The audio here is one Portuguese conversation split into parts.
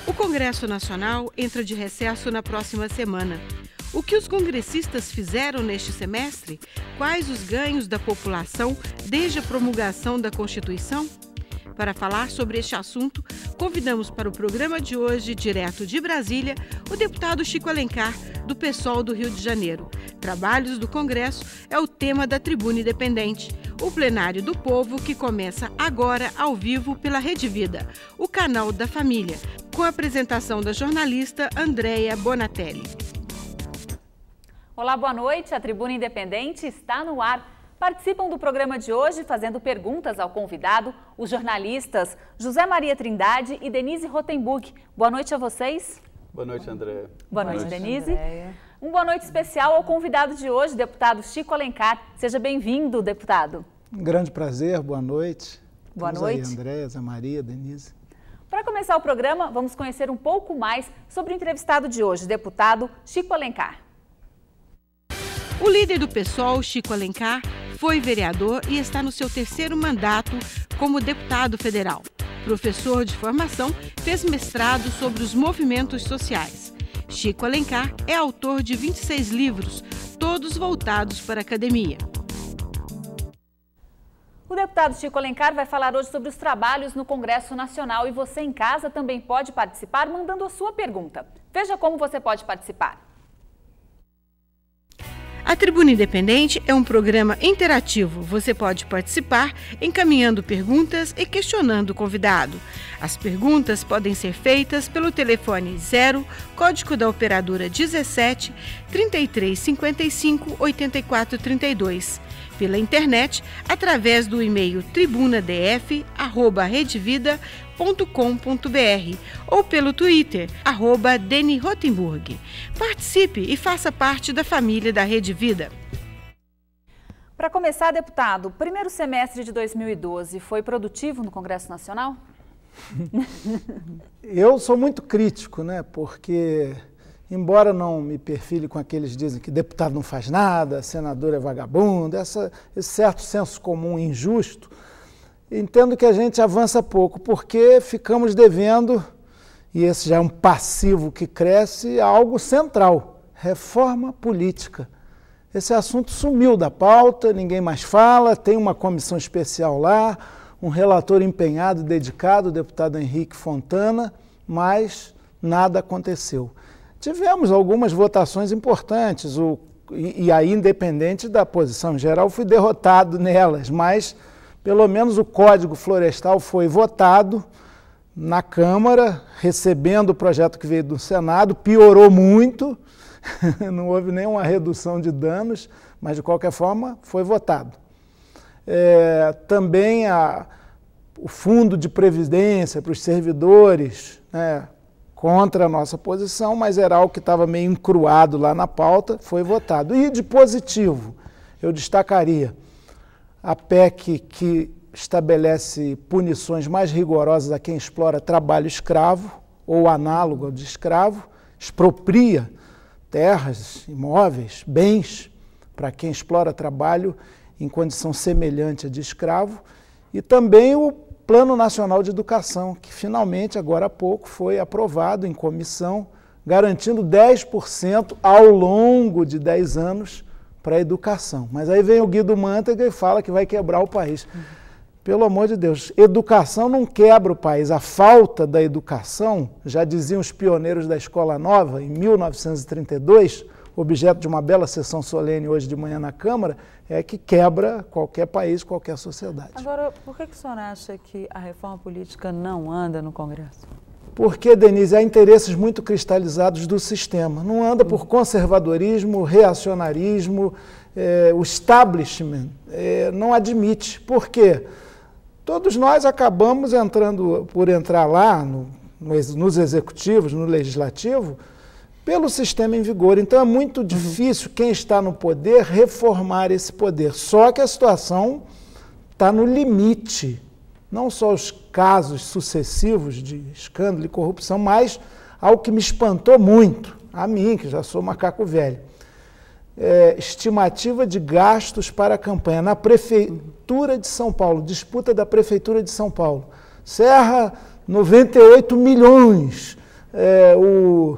O Congresso Nacional entra de recesso na próxima semana. O que os congressistas fizeram neste semestre? Quais os ganhos da população desde a promulgação da Constituição? Para falar sobre este assunto, convidamos para o programa de hoje, direto de Brasília, o deputado Chico Alencar, do PSOL do Rio de Janeiro. Trabalhos do Congresso é o tema da Tribuna Independente, o plenário do povo que começa agora ao vivo pela Rede Vida, o canal da família, com a apresentação da jornalista Andréia Bonatelli. Olá, boa noite. A Tribuna Independente está no ar. Participam do programa de hoje fazendo perguntas ao convidado os jornalistas José Maria Trindade e Denise Rotenburg. Boa noite a vocês. Boa noite, Andréia. Boa noite, Denise. Um boa noite especial ao convidado de hoje, deputado Chico Alencar. Seja bem-vindo, deputado. Um grande prazer, boa noite. Boa noite. Aí, Andréia, José Maria, Denise. Para começar o programa, vamos conhecer um pouco mais sobre o entrevistado de hoje, deputado Chico Alencar. O líder do PSOL, Chico Alencar, foi vereador e está no seu terceiro mandato como deputado federal. Professor de formação, fez mestrado sobre os movimentos sociais. Chico Alencar é autor de 26 livros, todos voltados para a academia. O deputado Chico Alencar vai falar hoje sobre os trabalhos no Congresso Nacional e você em casa também pode participar mandando a sua pergunta. Veja como você pode participar. A Tribuna Independente é um programa interativo. Você pode participar encaminhando perguntas e questionando o convidado. As perguntas podem ser feitas pelo telefone 0, código da operadora 17 33 55 84 32. Pela internet, através do e-mail tribunadf@redevida.com.br ou pelo Twitter, @Deni Rotenburg. Participe e faça parte da família da Rede Vida. Para começar, deputado, o primeiro semestre de 2012 foi produtivo no Congresso Nacional? Eu sou muito crítico, né? Porque, embora não me perfile com aqueles que dizem que deputado não faz nada, senador é vagabundo, esse certo senso comum injusto, entendo que a gente avança pouco, porque ficamos devendo, e esse já é um passivo que cresce, algo central, reforma política. Esse assunto sumiu da pauta, ninguém mais fala, tem uma comissão especial lá, um relator empenhado, dedicado, o deputado Henrique Fontana, mas nada aconteceu. Tivemos algumas votações importantes, e aí, independente da posição geral, fui derrotado nelas, mas pelo menos o Código Florestal foi votado na Câmara, recebendo o projeto que veio do Senado, piorou muito, não houve nenhuma redução de danos, mas de qualquer forma foi votado. Também o Fundo de Previdência para os servidores, né, contra a nossa posição, mas era algo que estava meio encruado lá na pauta, foi votado. E de positivo, eu destacaria a PEC que estabelece punições mais rigorosas a quem explora trabalho escravo ou análogo ao de escravo, expropria terras, imóveis, bens para quem explora trabalho em condição semelhante à de escravo, e também o Plano Nacional de Educação, que finalmente, agora há pouco, foi aprovado em comissão, garantindo 10% ao longo de 10 anos para a educação. Mas aí vem o Guido Mantega e fala que vai quebrar o país. Pelo amor de Deus, educação não quebra o país. A falta da educação, já diziam os pioneiros da Escola Nova, em 1932, objeto de uma bela sessão solene hoje de manhã na Câmara, é que quebra qualquer país, qualquer sociedade. Agora, por que o senhor acha que a reforma política não anda no Congresso? Porque, Denise, há interesses muito cristalizados do sistema. Não anda por conservadorismo, reacionarismo, o establishment não admite. Por quê? Todos nós acabamos por entrar lá nos executivos, no legislativo, pelo sistema em vigor. Então é muito difícil quem está no poder reformar esse poder. Só que a situação está no limite. Não só os casos sucessivos de escândalo e corrupção, mas algo que me espantou muito, a mim, que já sou macaco velho. Estimativa de gastos para a campanha na Prefeitura de São Paulo, disputa da Prefeitura de São Paulo. Serra, 98 milhões. o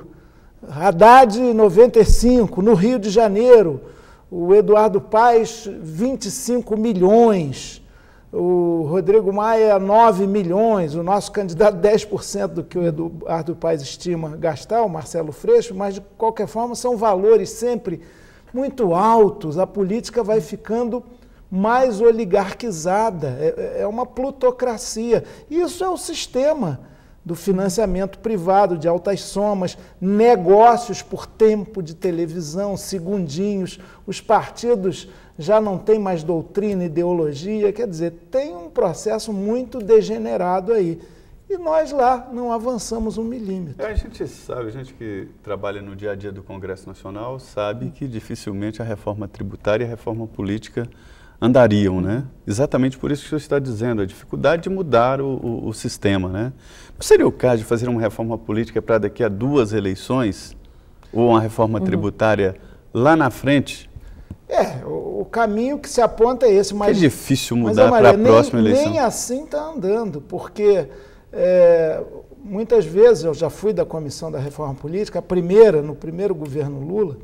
Haddad 95, no Rio de Janeiro, o Eduardo Paes 25 milhões, o Rodrigo Maia 9 milhões, o nosso candidato 10% do que o Eduardo Paes estima gastar, o Marcelo Freixo, mas de qualquer forma são valores sempre muito altos, a política vai ficando mais oligarquizada, é uma plutocracia. Isso é o sistema do financiamento privado de altas somas, negócios por tempo de televisão, segundinhos, os partidos já não têm mais doutrina, ideologia, quer dizer, tem um processo muito degenerado aí. E nós lá não avançamos um milímetro. A gente sabe, a gente que trabalha no dia a dia do Congresso Nacional sabe que dificilmente a reforma tributária e a reforma política andariam, né? Exatamente por isso que o senhor está dizendo, a dificuldade de mudar o sistema, né? Não seria o caso de fazer uma reforma política para daqui a 2 eleições ou uma reforma tributária lá na frente? O caminho que se aponta é esse, mas... É difícil mudar para a próxima eleição. Nem assim está andando, porque muitas vezes eu já fui da Comissão da Reforma Política, no primeiro governo Lula,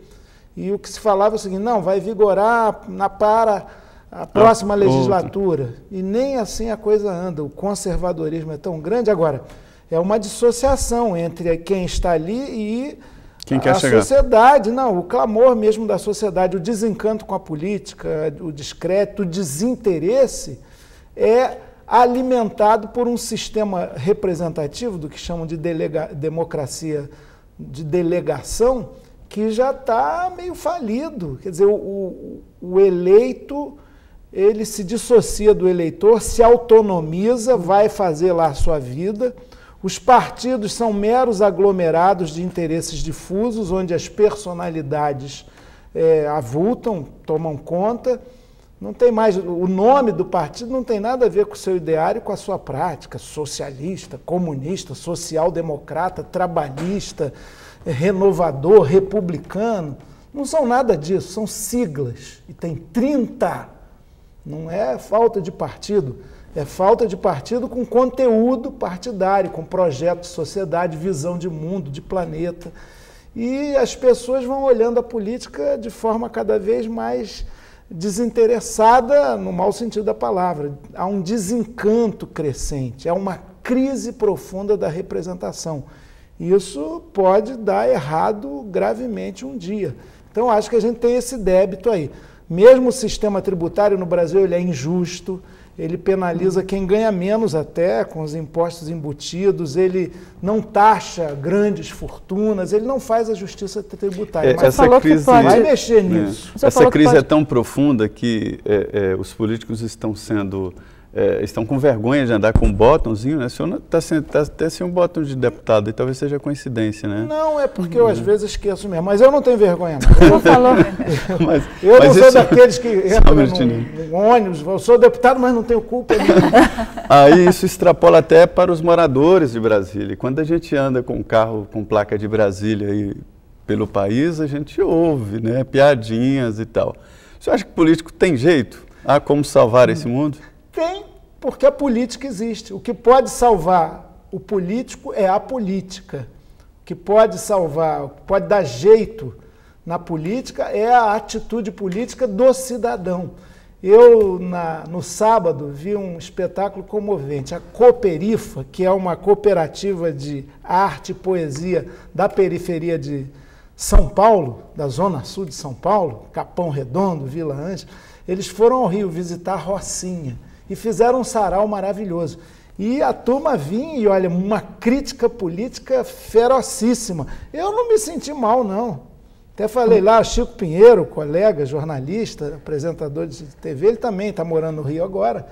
e o que se falava é o seguinte, não, vai vigorar para a próxima legislatura. E nem assim a coisa anda, o conservadorismo é tão grande. Agora, é uma dissociação entre quem está ali e quem quer a chegar. Sociedade. Não, o clamor mesmo da sociedade, o desencanto com a política, o descrédito, o desinteresse é alimentado por um sistema representativo, do que chamam de democracia de delegação, que já está meio falido. Quer dizer, o eleito, ele se dissocia do eleitor, se autonomiza, vai fazer lá a sua vida. Os partidos são meros aglomerados de interesses difusos, onde as personalidades avultam, tomam conta. Não tem mais, o nome do partido não tem nada a ver com o seu ideário, com a sua prática, socialista, comunista, social-democrata, trabalhista, renovador, republicano. Não são nada disso, são siglas. E tem 30. Não é falta de partido, é falta de partido com conteúdo partidário, com projeto de sociedade, visão de mundo, de planeta. E as pessoas vão olhando a política de forma cada vez mais desinteressada, no mau sentido da palavra. Há um desencanto crescente, há uma crise profunda da representação. Isso pode dar errado gravemente um dia. Então, acho que a gente tem esse débito aí. Mesmo o sistema tributário no Brasil, ele é injusto, ele penaliza quem ganha menos até, com os impostos embutidos, ele não taxa grandes fortunas, ele não faz a justiça tributária. Mas essa crise vai mexer nisso. Essa crise é tão profunda que os políticos estão com vergonha de andar com um botãozinho, né? O senhor está até sem um botão de deputado, e talvez seja coincidência, né? Não, é porque eu às vezes esqueço mesmo, mas eu não tenho vergonha. Não. Eu não sou daqueles que entram no ônibus, eu sou deputado, mas não tenho culpa nenhuma. Aí isso extrapola até para os moradores de Brasília. Quando a gente anda com um carro com placa de Brasília aí pelo país, a gente ouve, né, piadinhas e tal. O senhor acha que o político tem jeito? Há como salvar esse mundo? Tem, porque a política existe. O que pode salvar o político é a política. O que pode salvar, o que pode dar jeito na política é a atitude política do cidadão. Eu, no sábado, vi um espetáculo comovente. A Cooperifa, que é uma cooperativa de arte e poesia da periferia de São Paulo, da Zona Sul de São Paulo, Capão Redondo, Vila Ângela, eles foram ao Rio visitar Rocinha. E fizeram um sarau maravilhoso. E a turma vinha e, olha, uma crítica política ferocíssima. Eu não me senti mal, não. Até falei lá, Chico Pinheiro, colega, jornalista, apresentador de TV, ele também está morando no Rio agora.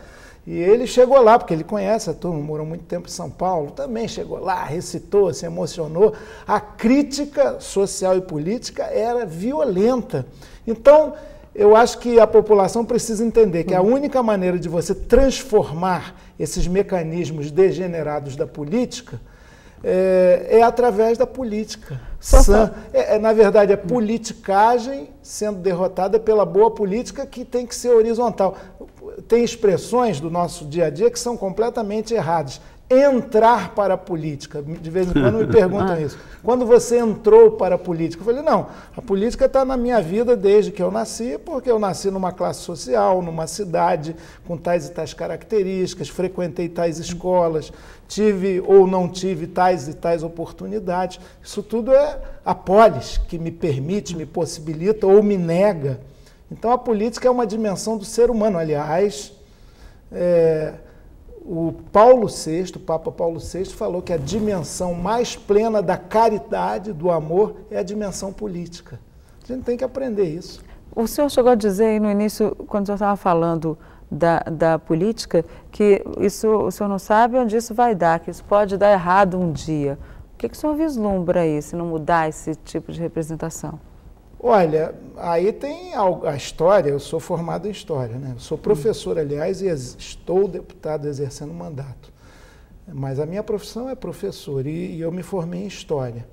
E ele chegou lá, porque ele conhece a turma, morou muito tempo em São Paulo, também chegou lá, recitou, se emocionou. A crítica social e política era violenta. Então, eu acho que a população precisa entender que a única maneira de você transformar esses mecanismos degenerados da política é através da política. Na verdade, a politicagem sendo derrotada pela boa política, que tem que ser horizontal. Tem expressões do nosso dia a dia que são completamente erradas. entrar para a política. De vez em quando me perguntam isso. Quando você entrou para a política? Eu falei, não, a política está na minha vida desde que eu nasci, porque eu nasci numa classe social, numa cidade com tais e tais características, frequentei tais escolas, tive ou não tive tais e tais oportunidades. Isso tudo é a polis que me permite, me possibilita ou me nega. Então a política é uma dimensão do ser humano. Aliás, o Papa Paulo VI falou que a dimensão mais plena da caridade, do amor, é a dimensão política. A gente tem que aprender isso. O senhor chegou a dizer aí no início, quando o senhor estava falando da política, que isso, o senhor não sabe onde isso vai dar, que isso pode dar errado um dia. O que o senhor vislumbra aí, se não mudar esse tipo de representação? Olha, aí tem a história, eu sou formado em história, né? Eu sou professor, aliás, e estou deputado exercendo mandato. Mas a minha profissão é professor e eu me formei em história.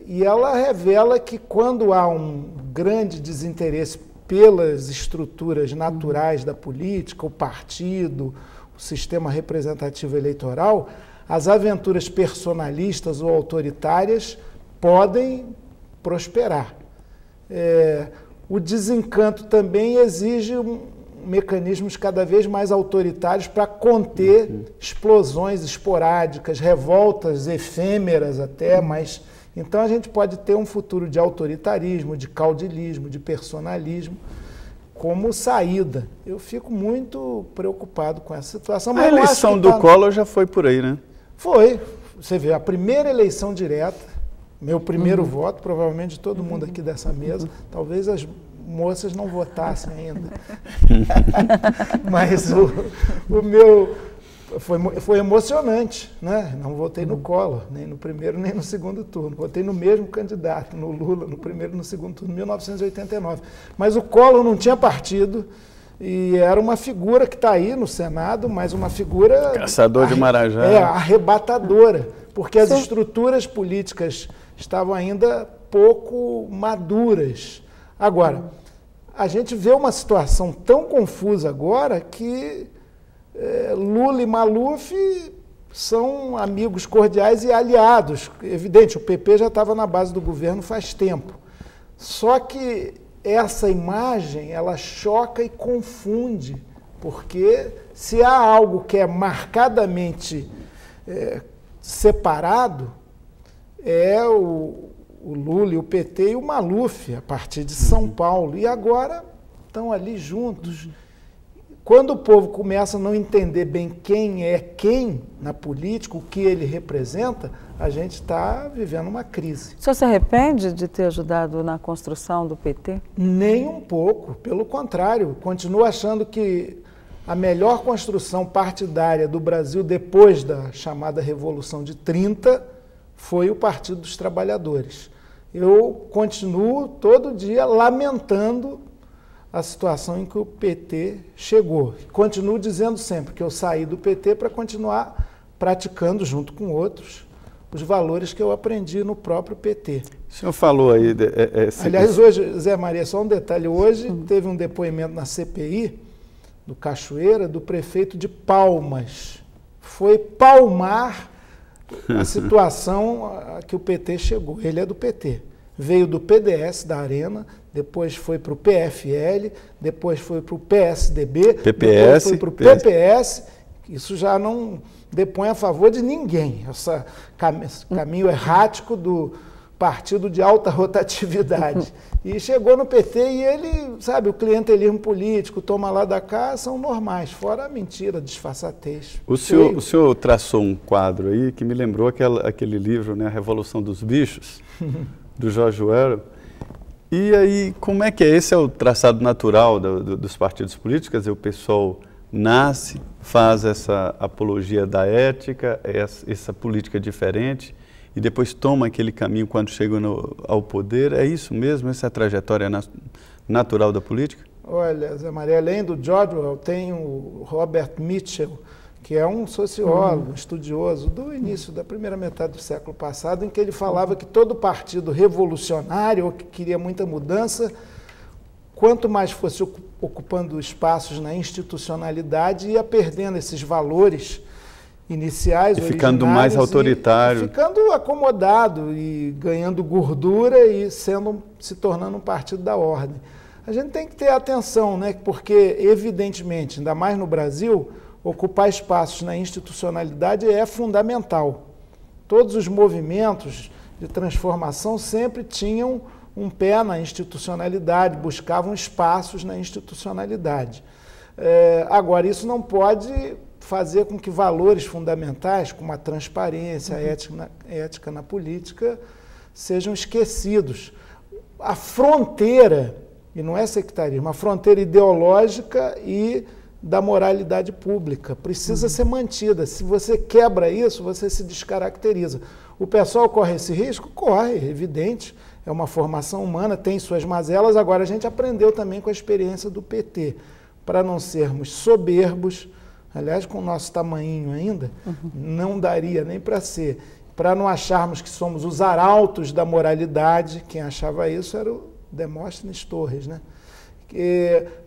E ela revela que quando há um grande desinteresse pelas estruturas naturais da política, o partido, o sistema representativo eleitoral, as aventuras personalistas ou autoritárias podem prosperar. O desencanto também exige mecanismos cada vez mais autoritários para conter explosões esporádicas, revoltas efêmeras até, mas então a gente pode ter um futuro de autoritarismo, de caudilismo, de personalismo como saída. Eu fico muito preocupado com essa situação. Mas a eleição do Collor já foi por aí, né? Foi. Você vê, a primeira eleição direta, meu primeiro voto, provavelmente todo mundo aqui dessa mesa, talvez as moças não votassem ainda. Mas o meu foi emocionante, né? Não votei no Collor, nem no primeiro nem no segundo turno. Votei no mesmo candidato, no Lula, no primeiro e no segundo turno, em 1989. Mas o Collor não tinha partido e era uma figura que está aí no Senado, mas uma figura... Caçador de Marajá. Arrebatadora, porque as estruturas políticas estavam ainda pouco maduras. Agora, a gente vê uma situação tão confusa agora que Lula e Maluf são amigos cordiais e aliados. Evidente, o PP já estava na base do governo faz tempo. Só que essa imagem, ela choca e confunde, porque se há algo que é marcadamente separado, é o Lula e o PT e o Maluf, a partir de São Paulo. E agora estão ali juntos. Quando o povo começa a não entender bem quem é quem na política, o que ele representa, a gente está vivendo uma crise. O senhor se arrepende de ter ajudado na construção do PT? Nem um pouco, pelo contrário. Continuo achando que a melhor construção partidária do Brasil depois da chamada Revolução de 30 foi o Partido dos Trabalhadores. Eu continuo todo dia lamentando a situação em que o PT chegou. Continuo dizendo sempre que eu saí do PT para continuar praticando, junto com outros, os valores que eu aprendi no próprio PT. O senhor falou aí... Aliás, hoje, Zé Maria, só um detalhe, hoje teve um depoimento na CPI do Cachoeira, do prefeito de Palmas. Foi palmar a situação a que o PT chegou. Ele é do PT. Veio do PDS, da Arena, depois foi para o PFL, depois foi para o PSDB, depois foi para o PPS. Isso já não depõe a favor de ninguém. Esse caminho errático do partido de alta rotatividade. E chegou no PT e ele, sabe, o clientelismo político, toma lá da cá, são normais, fora a mentira, disfarçatez. O senhor traçou um quadro aí que me lembrou aquele livro, né, A Revolução dos Bichos, do George Orwell. E aí, como é que é? Esse é o traçado natural dos partidos políticos? Quer dizer, o pessoal nasce, faz essa apologia da ética, essa política diferente, e depois toma aquele caminho quando chega ao poder. É isso mesmo? Essa é a trajetória natural da política? Olha, Zé Maria, além do George Orwell, tem o Robert Mitchell, que é um sociólogo, estudioso do início da primeira metade do século passado, em que ele falava que todo partido revolucionário, ou que queria muita mudança, quanto mais fosse ocupando espaços na institucionalidade, ia perdendo esses valores iniciais, e ficando mais autoritário. E ficando acomodado e ganhando gordura e se tornando um partido da ordem. A gente tem que ter atenção, né? Porque, evidentemente, ainda mais no Brasil, ocupar espaços na institucionalidade é fundamental. Todos os movimentos de transformação sempre tinham um pé na institucionalidade, buscavam espaços na institucionalidade. Agora, isso não pode fazer com que valores fundamentais, como a transparência, a ética na política, sejam esquecidos. A fronteira, e não é sectarismo, a fronteira ideológica e da moralidade pública precisa ser mantida. Se você quebra isso, você se descaracteriza. O pessoal corre esse risco? Corre, é evidente. É uma formação humana, tem suas mazelas. Agora, a gente aprendeu também com a experiência do PT, para não sermos soberbos, aliás, com o nosso tamanhinho ainda, não daria nem para ser. Para não acharmos que somos os arautos da moralidade, quem achava isso era o Demóstenes Torres, né?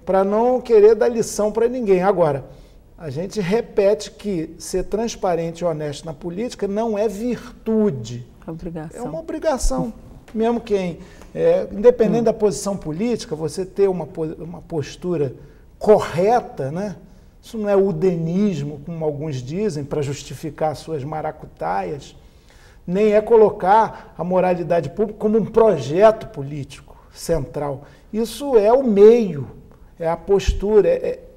Para não querer dar lição para ninguém. Agora, a gente repete que ser transparente e honesto na política não é virtude. Obrigação. É uma obrigação. Mesmo quem, independente da posição política, você ter uma postura correta, né? Isso não é udenismo, como alguns dizem, para justificar suas maracutaias, nem é colocar a moralidade pública como um projeto político central. Isso é o meio, é a postura,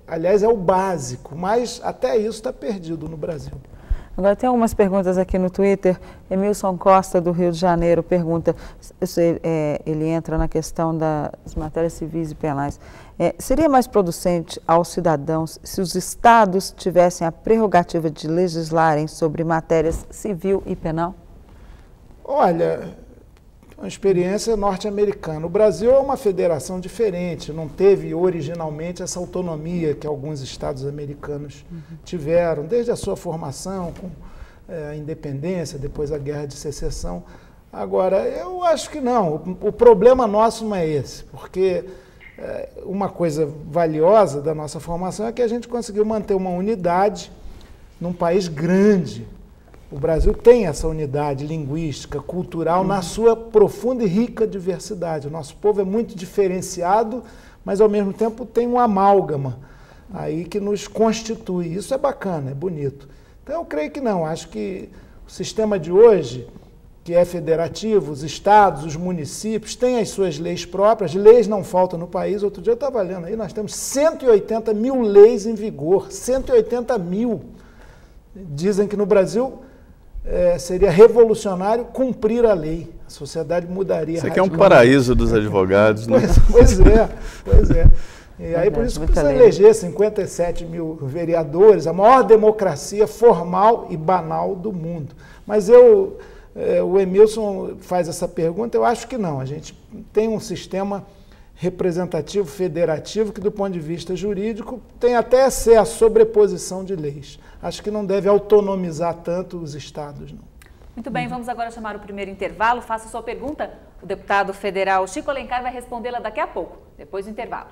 aliás, é o básico, mas até isso está perdido no Brasil. Agora tem algumas perguntas aqui no Twitter. Emilson Costa, do Rio de Janeiro, pergunta, ele entra na questão das matérias civis e penais. Seria mais producente aos cidadãos se os estados tivessem a prerrogativa de legislarem sobre matérias civil e penal? Olha, uma experiência norte-americana. O Brasil é uma federação diferente, não teve originalmente essa autonomia que alguns estados americanos tiveram, desde a sua formação, com a independência, depois a Guerra de Secessão. Agora, eu acho que não, o problema nosso não é esse, porque uma coisa valiosa da nossa formação é que a gente conseguiu manter uma unidade num país grande. O Brasil tem essa unidade linguística, cultural, na sua profunda e rica diversidade. O nosso povo é muito diferenciado, mas ao mesmo tempo tem um amálgama aí que nos constitui. Isso é bacana, é bonito. Então eu creio que não, acho que o sistema de hoje, que é federativo, os estados, os municípios, têm as suas leis próprias, leis não faltam no país. Outro dia eu estava lendo aí, nós temos 180 mil leis em vigor, 180 mil. Dizem que no Brasil seria revolucionário cumprir a lei, a sociedade mudaria. Isso aqui é um paraíso dos advogados, né? Pois é. E aí por isso precisa eleger 57 mil vereadores, a maior democracia formal e banal do mundo. Mas o Emilson faz essa pergunta, eu acho que não. A gente tem um sistema representativo, federativo, que do ponto de vista jurídico tem até excesso, sobreposição de leis. Acho que não deve autonomizar tanto os estados, não. Muito bem, vamos agora chamar o primeiro intervalo. Faça sua pergunta. O deputado federal Chico Alencar vai respondê-la daqui a pouco, depois do intervalo.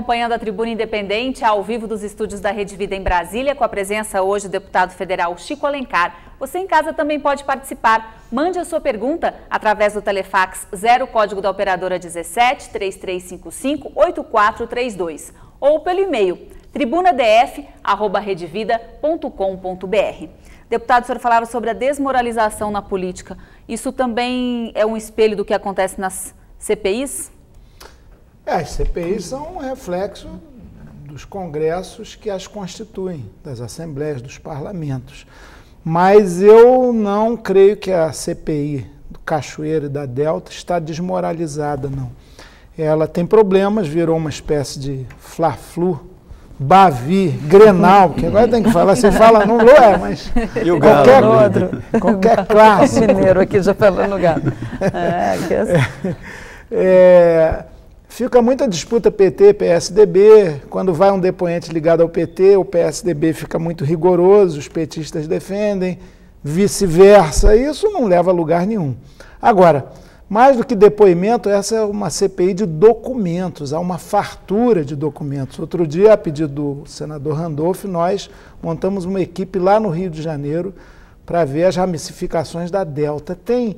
acompanhando a Tribuna Independente ao vivo dos estúdios da Rede Vida em Brasília, com a presença hoje do deputado federal Chico Alencar. Você em casa também pode participar. Mande a sua pergunta através do Telefax 0 código da operadora 17 3355 8432 ou pelo e-mail tribunadf@redevida.com.br. Deputado, o senhor falava sobre a desmoralização na política. Isso também é um espelho do que acontece nas CPIs? As CPIs são um reflexo dos congressos que as constituem, das assembleias, dos parlamentos. Mas eu não creio que a CPI do Cachoeira e da Delta está desmoralizada, não. Ela tem problemas, virou uma espécie de Fla-Flu, Bavi, Grenal, que agora tem que falar, você fala no Lua, mas e o qualquer classe. O mineiro aqui já falando no gado. Fica muita disputa PT-PSDB, quando vai um depoente ligado ao PT, o PSDB fica muito rigoroso, os petistas defendem, vice-versa, isso não leva a lugar nenhum. Agora, mais do que depoimento, essa é uma CPI de documentos, há uma fartura de documentos. Outro dia, a pedido do senador Randolph, nós montamos uma equipe lá no Rio de Janeiro para ver as ramificações da Delta. Tem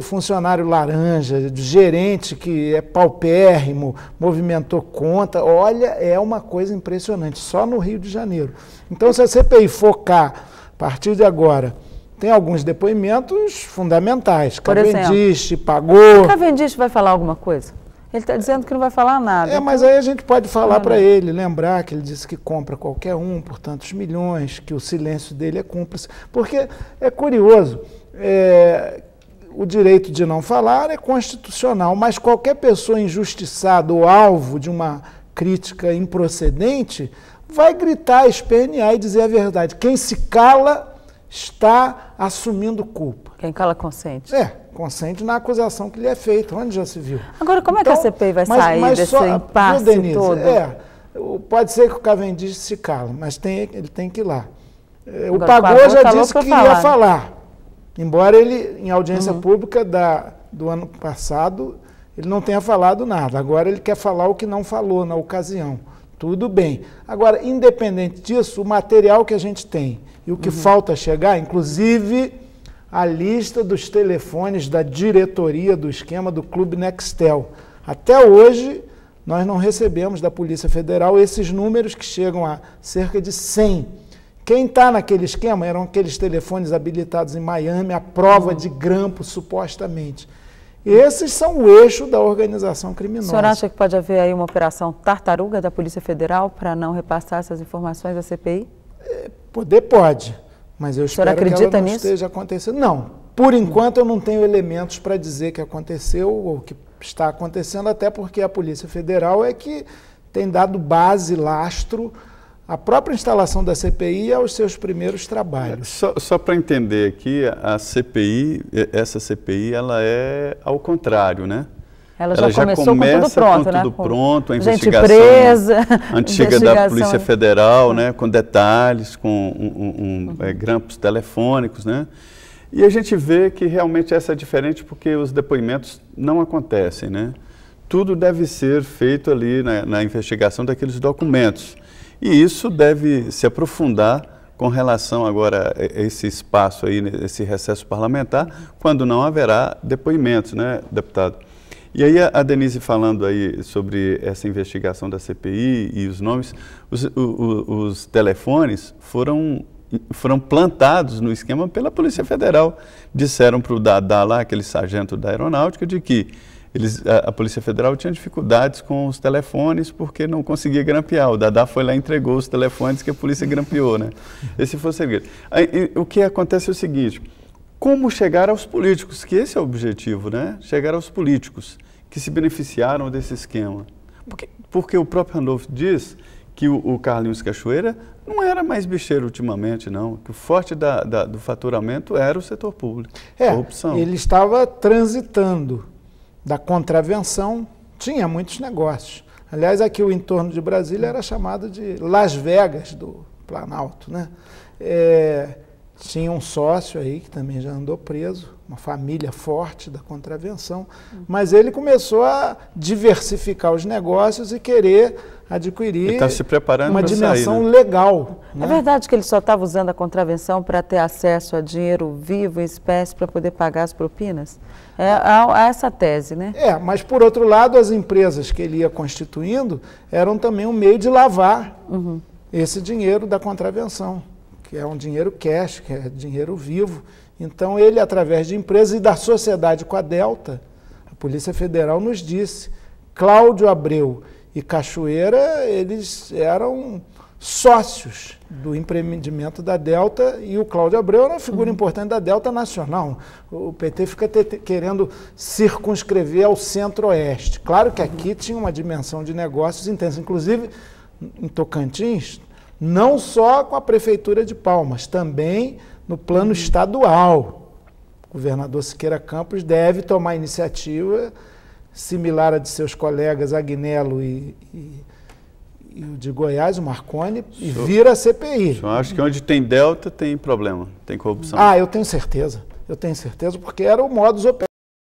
funcionário laranja, gerente que é paupérrimo, movimentou conta. Olha, é uma coisa impressionante, só no Rio de Janeiro. Então, se a CPI focar, a partir de agora, tem alguns depoimentos fundamentais. Cavendish pagou. O Cavendish vai falar alguma coisa? Ele está dizendo que não vai falar nada. Mas aí a gente pode falar para ele, lembrar que ele disse que compra qualquer um por tantos milhões, que o silêncio dele é cúmplice. Porque é curioso, o direito de não falar é constitucional, mas qualquer pessoa injustiçada ou alvo de uma crítica improcedente vai gritar, espernear e dizer a verdade. Quem se cala está assumindo culpa. Quem cala consente. Consente na acusação que lhe é feita, onde já se viu. Agora, como é que a CPI vai sair desse impasse todo? Pode ser que o Cavendish se cala, mas ele tem que ir lá. O Pagou já disse que ia falar. Embora ele, em audiência pública do ano passado, ele não tenha falado nada. Agora ele quer falar o que não falou na ocasião. Tudo bem. Agora, independente disso, o material que a gente tem e o que falta chegar, inclusive a lista dos telefones da diretoria do esquema do Clube Nextel. Até hoje, nós não recebemos da Polícia Federal esses números que chegam a cerca de 100. Quem está naquele esquema eram aqueles telefones habilitados em Miami, à prova de grampo, supostamente. Esses são o eixo da organização criminosa. O senhor acha que pode haver aí uma operação tartaruga da Polícia Federal para não repassar essas informações à CPI? Pode, mas eu espero que ela não esteja acontecendo. Não, por enquanto eu não tenho elementos para dizer que aconteceu ou que está acontecendo, até porque a Polícia Federal é que tem dado base, lastro, a própria instalação da CPI aos seus primeiros trabalhos. Só para entender aqui, a CPI, essa CPI, ela é ao contrário, né? Ela já começou com tudo pronto, com né? tudo pronto, a investigação presa, antiga da Polícia Federal, né? Com detalhes, com grampos telefônicos, né? E a gente vê que realmente essa é diferente porque os depoimentos não acontecem, né? Tudo deve ser feito ali na investigação daqueles documentos. E isso deve se aprofundar com relação agora a esse espaço aí, esse recesso parlamentar, quando não haverá depoimentos, né, deputado? E aí a Denise falando aí sobre essa investigação da CPI e os nomes, os telefones foram plantados no esquema pela Polícia Federal. Disseram para o Dadá lá, aquele sargento da aeronáutica, de que a Polícia Federal tinha dificuldades com os telefones porque não conseguia grampear. O Dadá foi lá e entregou os telefones que a polícia grampeou, né? Esse foi o segredo. Aí, o que acontece é o seguinte, como chegar aos políticos, que esse é o objetivo, né? Chegar aos políticos que se beneficiaram desse esquema. Porque o próprio Randolph diz que o Carlinhos Cachoeira não era mais bicheiro ultimamente, não. Que o forte do faturamento era o setor público, corrupção. Ele estava transitando da contravenção, tinha muitos negócios. Aliás, aqui o entorno de Brasília era chamado de Las Vegas do Planalto, né? tinha um sócio aí que também já andou preso, uma família forte da contravenção, mas ele começou a diversificar os negócios e querer adquirir tá se preparando uma pra dimensão sair, né? legal. É verdade que ele só estava usando a contravenção para ter acesso a dinheiro vivo, em espécie, para poder pagar as propinas? Há essa tese, né? Mas por outro lado, as empresas que ele ia constituindo eram também um meio de lavar esse dinheiro da contravenção, que é um dinheiro cash, que é dinheiro vivo. Então ele, através de empresas e da sociedade com a Delta, a Polícia Federal nos disse, Cláudio Abreu e Cachoeira, eles eram sócios do empreendimento da Delta, e o Cláudio Abreu era uma figura importante da Delta Nacional. O PT fica querendo circunscrever ao centro-oeste. Claro que aqui tinha uma dimensão de negócios intensa, inclusive em Tocantins, não só com a Prefeitura de Palmas, também no plano estadual. O governador Siqueira Campos deve tomar iniciativa similar à de seus colegas Agnello e o de Goiás, o Marconi, e vira a CPI. Eu acho que onde tem Delta tem problema, tem corrupção. Eu tenho certeza, porque era o modus operandi.